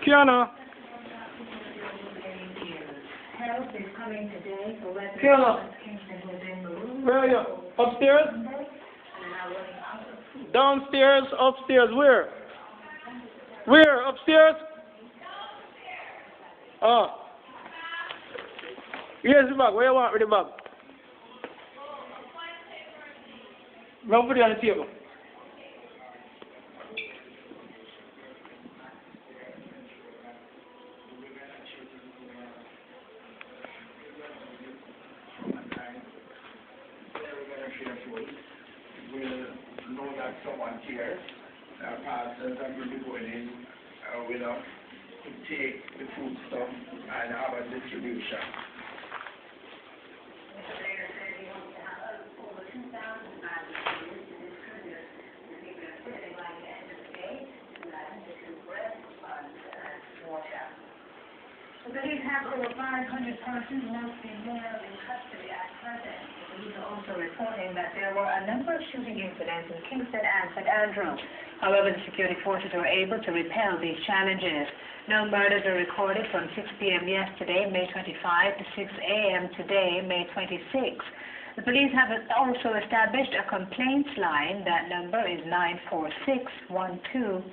Kiana. Help is coming today for Kiana. Where are you? Upstairs? Downstairs? Upstairs? Where? Where? Upstairs? Oh. Here's the bag. Where you want with the bag? Now put it on the table. We know that someone here, pastors are going to be going in with us to take the food stuff and have a distribution. The police have over 500 persons, mostly male, in custody at present. The police are also reporting that there were a number of shooting incidents in Kingston and St. Andrew. However, the security forces were able to repel these challenges. No murders are recorded from 6 p.m. yesterday, May 25, to 6 a.m. today, May 26. The police have also established a complaints line. That number is 946-1248.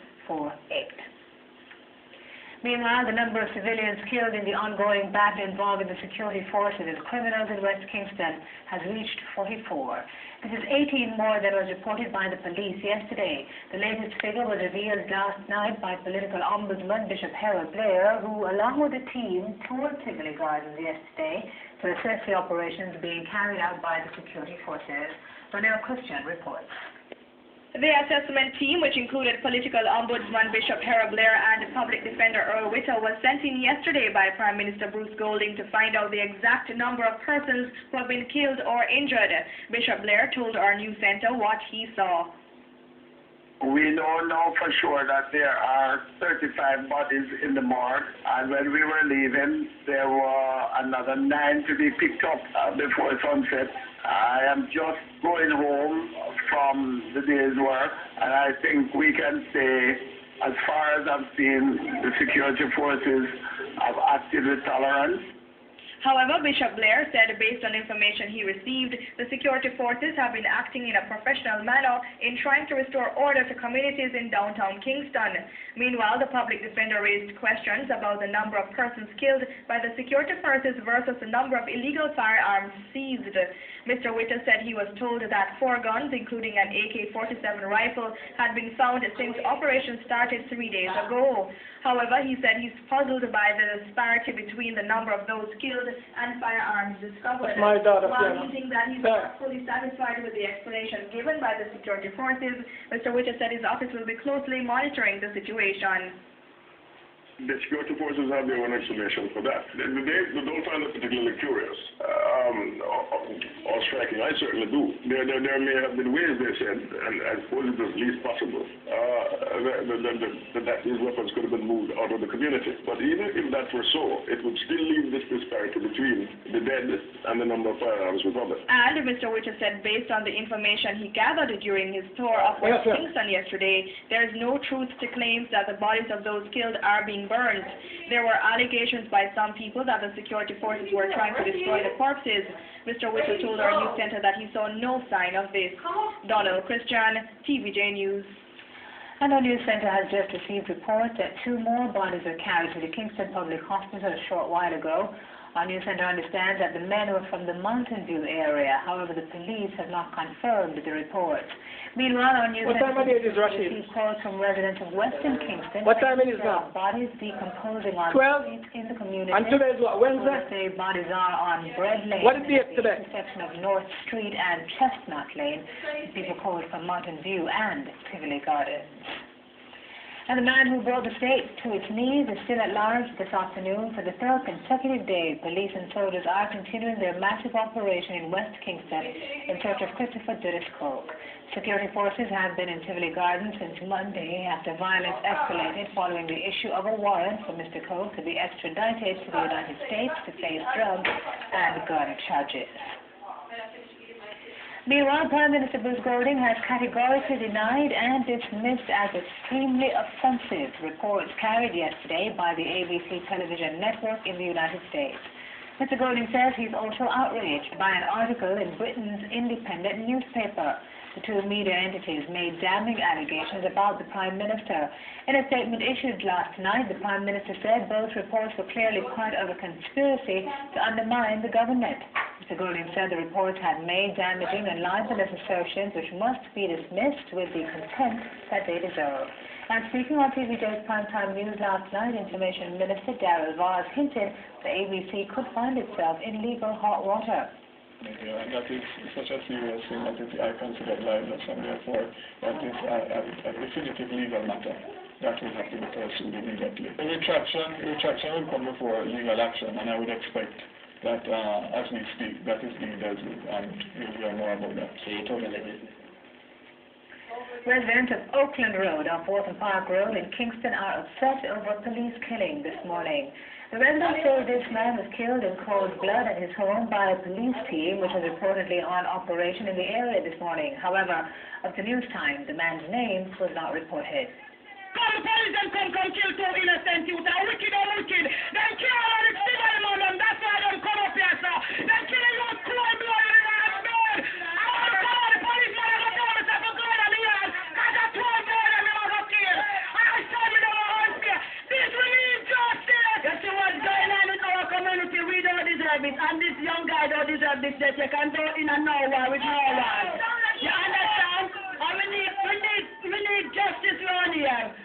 Meanwhile, the number of civilians killed in the ongoing battle involving the security forces and criminals in West Kingston has reached 44. This is 18 more than was reported by the police yesterday. The latest figure was revealed last night by political ombudsman Bishop Harold Blair, who, along with a team, toured Tevoli Gardens yesterday to assess the operations being carried out by the security forces. Ronelle Christian reports. The assessment team, which included political ombudsman Bishop Harold Blair and public defender Earl Whittle, was sent in yesterday by Prime Minister Bruce Golding to find out the exact number of persons who have been killed or injured. Bishop Blair told our news centre what he saw. We don't know for sure that there are 35 bodies in the morgue, and when we were leaving, there were another 9 to be picked up before sunset. I am just going home from the day's work, and I think we can say, as far as I've seen, the security forces have acted with tolerance. However, Bishop Blair said based on information he received, the security forces have been acting in a professional manner in trying to restore order to communities in downtown Kingston. Meanwhile, the public defender raised questions about the number of persons killed by the security forces versus the number of illegal firearms seized. Mr. Whittle said he was told that 4 guns, including an AK-47 rifle, had been found since operations started 3 days ago. However, he said he's puzzled by the disparity between the number of those killed and firearms discovered. My daughter, While he thinks that he's not fully satisfied with the explanation given by the security forces, Mr. Whittle said his office will be closely monitoring the situation. The security forces have their own explanation for that. They don't find it particularly curious or striking. I certainly do. There may have been ways, they said, and I suppose it was least possible, that these weapons could have been moved out of the community. But even if that were so, it would still leave this disparity between the dead and the number of firearms recovered. And Mr. Whittle said based on the information he gathered during his tour of West Kingston yesterday, there is no truth to claims that the bodies of those killed are being burned. There were allegations by some people that the security forces were trying to destroy the corpses. Mr. Whittle told our news centre that he saw no sign of this. Donald Christian, TVJ News. And our news centre has just received reports that 2 more bodies were carried to the Kingston Public Hospital a short while ago. Our news centre understands that the men were from the Mountain View area. However, the police have not confirmed the reports. Meanwhile, our news centre received calls from residents of Western Kingston. What time it is now? Bodies decomposing on 12. streets in the community. And today is what? Wednesday? Say bodies are on Bread Lane. What is the date today? Intersection of North Street and Chestnut Lane. People called from Mountain View and Tevoli Gardens. And the man who brought the state to its knees is still at large this afternoon. For the 3rd consecutive day, police and soldiers are continuing their massive operation in West Kingston in search of Christopher Dudas Coke. Security forces have been in Tevoli Gardens since Monday after violence escalated following the issue of a warrant for Mr. Coke to be extradited to the United States to face drug and gun charges. Meanwhile, Prime Minister Bruce Golding has categorically denied and dismissed as extremely offensive reports carried yesterday by the ABC television network in the United States. Mr. Golding says he's also outraged by an article in Britain's independent newspaper. The two media entities made damning allegations about the Prime Minister. In a statement issued last night, the Prime Minister said both reports were clearly part of a conspiracy to undermine the government. Mr. Golding said the reports had made damaging and libelous assertions which must be dismissed with the contempt that they deserve. And speaking on TVJ's primetime news last night, Information Minister Darrell Vaz hinted the ABC could find itself in legal hot water. And that is such a serious thing that I consider libelous, and therefore that is a definitive legal matter that will have to be pursued immediately. The retraction will come before legal action, and I would expect that as we speak, that is being dealt with, and you'll hear more about that. So you totally agree. Residents of Oakland Road off Wharton Park Road in Kingston are upset over a police killing this morning. The residents say this man was killed in cold blood at his home by a police team which was reportedly on operation in the area this morning. However, up to news time, the man's name was not reported. Come police and come kill two innocent youth. They're wicked or wicked. They kill all the civil man them. That's why they come up here, sir. They kill you with cold blood in the bed. I want to call the policeman and the police have to go in the yard. Because I told them they must have killed. I said we don't want to fear. This we need justice. You see what's going on in our community? We don't deserve it. And this young guy don't deserve this. That you can throw in a nowhere with no one. You understand? And we need justice around here.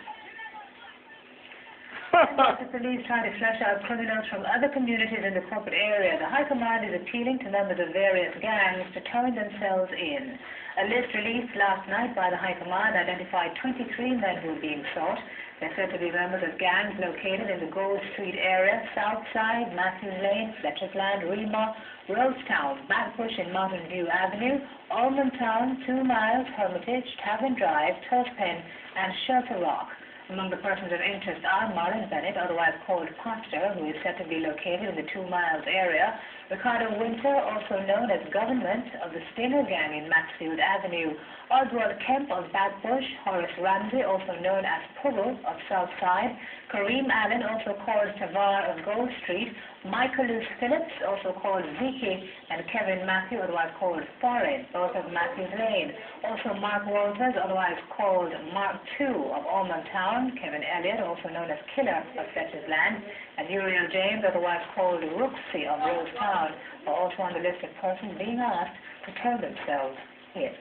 The police try to flush out criminals from other communities in the corporate area. The High Command is appealing to members of various gangs to turn themselves in. A list released last night by the High Command identified 23 men who are being sought. They're said to be members of gangs located in the Gold Street area, Southside, Matthews Lane, Fletcher's Land, Rema, Rosestown, Backbush and Mountain View Avenue, Almond Town, 2 Miles, Hermitage, Tavern Drive, Turfpen, and Shelter Rock. Among the persons of interest are Marlon Bennett, otherwise called Pastor, who is said to be located in the 2 Miles area, Ricardo Winter, also known as Government of the Stinger Gang in Maxfield Avenue, Oswald Kemp of Backbush, Horace Ramsey, also known as Puggle of Southside, Kareem Allen, also called Tavar of Gold Street, Michael Lewis Phillips, also called Vicky, and Kevin Matthew, otherwise called Foreign, both of Matthews Lane. Also Mark Walters, otherwise called Mark II of Almond Town, Kevin Elliott, also known as Killer of Fletcher's Land, and Uriel James, otherwise called Rooksy of Rose Town, are also on the list of persons being asked to turn themselves in.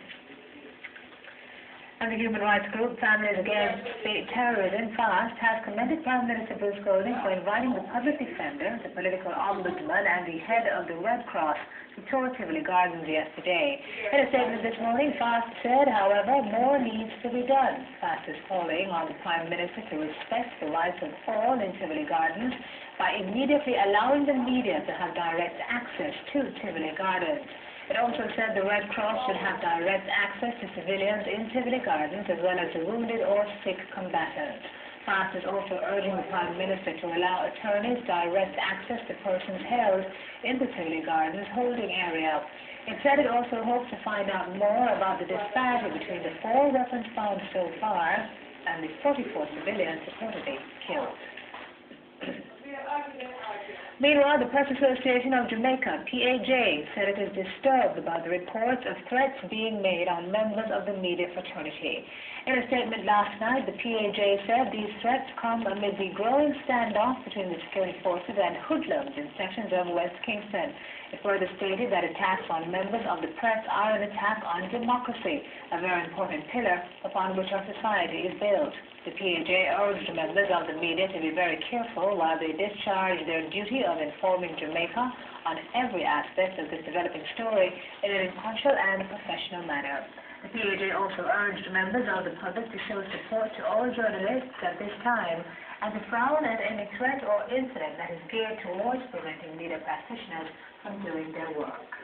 And the human rights group Families Against State Terrorism, FAST, has commended Prime Minister Bruce Golding for inviting the public defender, the political ombudsman, and the head of the Red Cross to tour Tevoli Gardens yesterday. In a statement this morning, FAST said, however, more needs to be done. FAST is calling on the Prime Minister to respect the rights of all in Tevoli Gardens by immediately allowing the media to have direct access to Tevoli Gardens. It also said the Red Cross should have direct access to civilians in Tevoli Gardens as well as the wounded or sick combatants. FAST is also urging the Prime Minister to allow attorneys direct access to persons held in the Tevoli Gardens holding area. It said it also hopes to find out more about the disparity between the 4 weapons found so far and the 44 civilians reportedly killed. Meanwhile, the Press Association of Jamaica, PAJ, said it is disturbed about the reports of threats being made on members of the media fraternity. In a statement last night, the PAJ said these threats come amid the growing standoff between the security forces and hoodlums in sections of West Kingston. It further stated that attacks on members of the press are an attack on democracy, a very important pillar upon which our society is built. The PAJ urged members of the media to be very careful while they discharge their duty of informing Jamaica on every aspect of this developing story in an impartial and professional manner. The PAJ also urged members of the public to show support to all journalists at this time and to frown at any threat or incident that is geared towards preventing media practitioners from doing their work.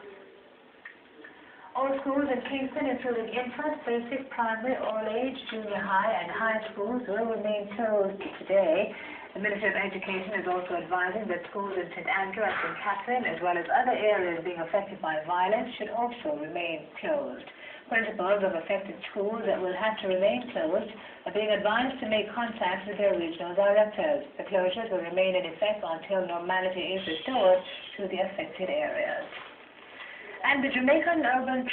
All schools in Kingston, including infant, basic, primary, all-age, junior high, and high schools, will remain closed today. The Ministry of Education is also advising that schools in St. Andrew and St. Catherine, as well as other areas being affected by violence, should also remain closed. Principals of affected schools that will have to remain closed are being advised to make contacts with their regional directors. The closures will remain in effect until normality is restored to the affected areas. And the Jamaican Urban Transit